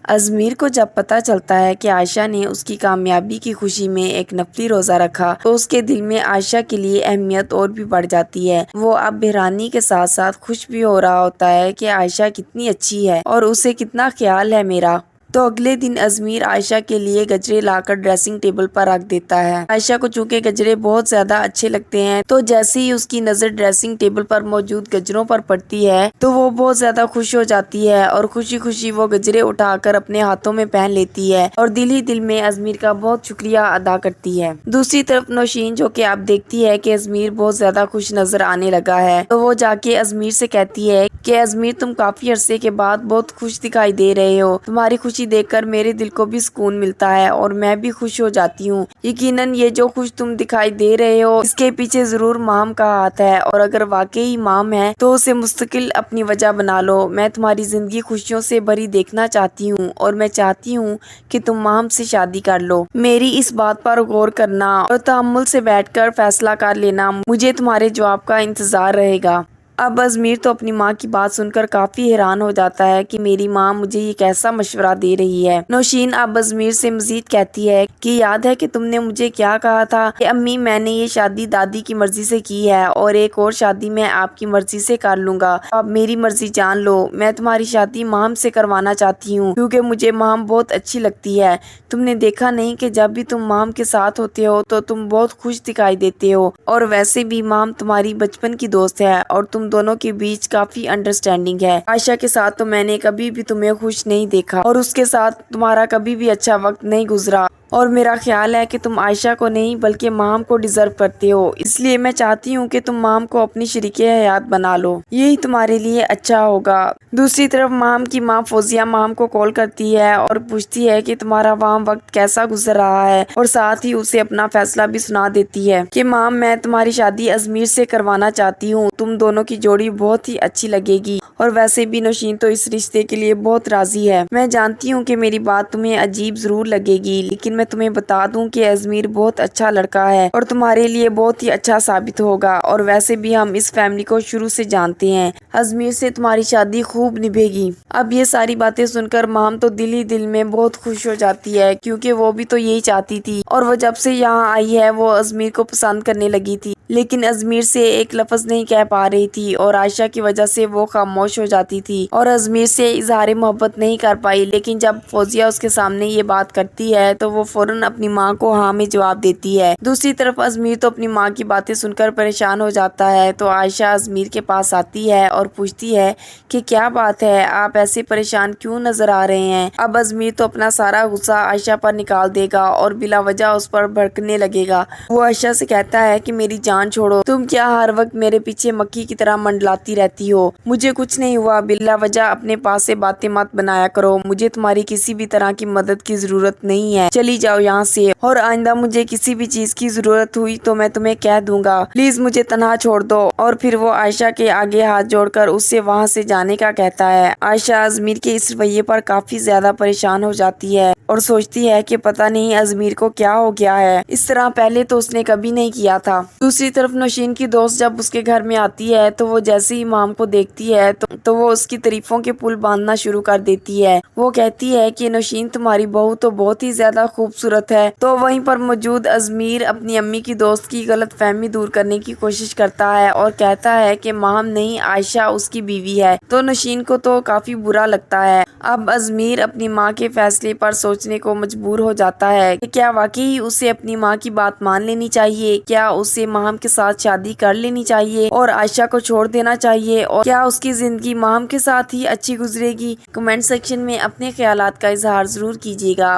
Izmir کو جب پتہ چلتا ہے کہ عائشہ نے اس کی کامیابی کی خوشی میں ایک نفلی روزہ رکھا تو اس کے دل میں عائشہ کے لیے اہمیت اور بھی بڑھ جاتی ہے۔ وہ اب بحرانی کے ساتھ ساتھ خوش بھی ہو رہا ہوتا ہے کہ عائشہ کتنی اچھی ہے اور اسے کتنا خیال ہے میرا۔ تو اگلے دن ازمیر عائشہ کے لیے گجرے لا کر ڈریسنگ ٹیبل پر رکھ دیتا ہے۔ عائشہ کو چونکہ گجرے بہت زیادہ اچھے لگتے ہیں تو جیسے ہی اس کی نظر ڈریسنگ ٹیبل پر موجود گجروں پر پڑتی ہے تو وہ بہت زیادہ خوش ہو جاتی ہے اور خوشی خوشی وہ گجرے اٹھا کر اپنے ہاتھوں میں پہن لیتی ہے اور دل ہی دل میں ازمیر کا بہت شکریہ ادا کرتی ہے۔ دوسری طرف نوشین جو کہ اب دیکھتی ہے کہ ازمیر بہت زیادہ خوش نظر آنے لگا ہے تو وہ جا کے ازمیر سے کہتی ہے کہ ازمیر تم کافی عرصے کے بعد بہت خوش دکھائی دے رہے ہو، تمہاری خوشی دیکھ کر میرے دل کو بھی سکون ملتا ہے اور میں بھی خوش ہو جاتی ہوں۔ یقیناً یہ جو خوش تم دکھائی دے رہے ہو اس کے پیچھے ضرور مام کا ہاتھ ہے اور اگر واقعی مام ہے تو اسے مستقل اپنی وجہ بنا لو۔ میں تمہاری زندگی خوشیوں سے بھری دیکھنا چاہتی ہوں اور میں چاہتی ہوں کہ تم مام سے شادی کر لو۔ میری اس بات پر غور کرنا اور تحمل سے بیٹھ کر فیصلہ کر لینا، مجھے تمہارے جواب کا انتظار رہے گا۔ اب ازمیر تو اپنی ماں کی بات سن کر کافی حیران ہو جاتا ہے کہ میری ماں مجھے یہ کیسا مشورہ دے رہی ہے۔ نوشین اب ازمیر سے مزید کہتی ہے کہ یاد ہے کہ تم نے مجھے کیا کہا تھا کہ امی میں نے یہ شادی دادی کی مرضی سے کی ہے اور ایک اور شادی میں آپ کی مرضی سے کر لوں گا۔ اب میری مرضی جان لو، میں تمہاری شادی مام سے کروانا چاہتی ہوں کیونکہ مجھے مام بہت اچھی لگتی ہے۔ تم نے دیکھا نہیں کہ جب بھی تم مام کے ساتھ ہوتے ہو تو تم بہت خوش دکھائی دیتے ہو اور ویسے بھی مام تمہاری بچپن کی دوست ہے اور تم دونوں کے بیچ کافی انڈرسٹینڈنگ ہے۔ عائشہ کے ساتھ تو میں نے کبھی بھی تمہیں خوش نہیں دیکھا اور اس کے ساتھ تمہارا کبھی بھی اچھا وقت نہیں گزرا اور میرا خیال ہے کہ تم عائشہ کو نہیں بلکہ مام کو ڈیزرو کرتے ہو، اس لیے میں چاہتی ہوں کہ تم مام کو اپنی شریک حیات بنا لو، یہی تمہارے لیے اچھا ہوگا۔ دوسری طرف مام کی ماں فوزیہ مام کو کال کرتی ہے اور پوچھتی ہے کہ تمہارا وہاں وقت کیسا گزر رہا ہے اور ساتھ ہی اسے اپنا فیصلہ بھی سنا دیتی ہے کہ مام میں تمہاری شادی ازمیر سے کروانا چاہتی ہوں، تم دونوں کی جوڑی بہت ہی اچھی لگے گی اور ویسے بھی نوشین تو اس رشتے کے لیے بہت راضی ہے۔ میں جانتی ہوں کہ میری بات تمہیں عجیب ضرور لگے گی لیکن میں تمہیں بتا دوں کہ ازمیر بہت اچھا لڑکا ہے اور تمہارے لیے بہت ہی اچھا ثابت ہوگا اور ویسے بھی ہم اس فیملی کو شروع سے جانتے ہیں، ازمیر سے تمہاری شادی خوب نبھے گی۔ اب یہ ساری باتیں سن کر مام تو دل ہی دل میں بہت خوش ہو جاتی ہے کیونکہ وہ بھی تو یہی چاہتی تھی اور وہ جب سے یہاں آئی ہے وہ ازمیر کو پسند کرنے لگی تھی لیکن ازمیر سے ایک لفظ نہیں کہہ پا رہی تھی اور عائشہ کی وجہ سے وہ خاموش ہو جاتی تھی اور ازمیر سے اظہار محبت نہیں کر پائی، لیکن جب فوزیہ اس کے سامنے یہ بات کرتی ہے تو وہ فوراً اپنی ماں کو ہاں میں جواب دیتی ہے۔ دوسری طرف ازمیر تو اپنی ماں کی باتیں سن کر پریشان ہو جاتا ہے تو عائشہ ازمیر کے پاس آتی ہے اور پوچھتی ہے کہ کیا بات ہے، آپ ایسے پریشان کیوں نظر آ رہے ہیں؟ اب ازمیر تو اپنا سارا غصہ عائشہ پر نکال دے گا اور بلا وجہ اس پر بھڑکنے لگے گا۔ وہ عائشہ سے کہتا ہے کہ میری جان چھوڑو، تم کیا ہر وقت میرے پیچھے مکھی کی طرح منڈلاتی رہتی ہو؟ مجھے کچھ نہیں ہوا، بلا وجہ اپنے پاس سے باتیں مت بنایا کرو، مجھے تمہاری کسی بھی طرح کی مدد کی ضرورت نہیں ہے، چلی جاؤ یہاں سے اور آئندہ مجھے کسی بھی چیز کی ضرورت ہوئی تو میں تمہیں کہہ دوں گا، پلیز مجھے تنہا چھوڑ دو۔ اور پھر وہ عائشہ کے آگے ہاتھ جوڑ کر اس سے وہاں سے جانے کا کہتا ہے۔ عائشہ ازمیر کے اس رویے پر کافی زیادہ پریشان ہو جاتی ہے اور سوچتی ہے کہ پتہ نہیں ازمیر کو کیا ہو گیا ہے، اس طرح پہلے تو اس نے کبھی نہیں کیا تھا۔ دوسری طرف نوشین کی دوست جب اس کے گھر میں آتی ہے تو وہ جیسے ہی مام کو دیکھتی ہے تو وہ اس کی تعریفوں کے پل باندھنا شروع کر دیتی ہے۔ وہ کہتی ہے کہ نوشین تمہاری بہو تو بہت ہی زیادہ خوبصورت ہے، تو وہیں پر موجود ازمیر اپنی امی کی دوست کی غلط فہمی دور کرنے کی کوشش کرتا ہے اور کہتا ہے کہ مام نہیں، عائشہ اس کی بیوی ہے، تو نوشین کو تو کافی برا لگتا ہے۔ اب ازمیر اپنی ماں کے فیصلے پر سوچنے کو مجبور ہو جاتا ہے کہ کیا واقعی اسے اپنی ماں کی بات مان لینی چاہیے، کیا اسے مام کے ساتھ شادی کر لینی چاہیے اور عائشہ کو چھوڑ دینا چاہیے اور کیا اس کی زندگی مام کے ساتھ ہی اچھی گزرے گی؟ کمنٹ سیکشن میں اپنے خیالات کا اظہار ضرور کیجیے گا۔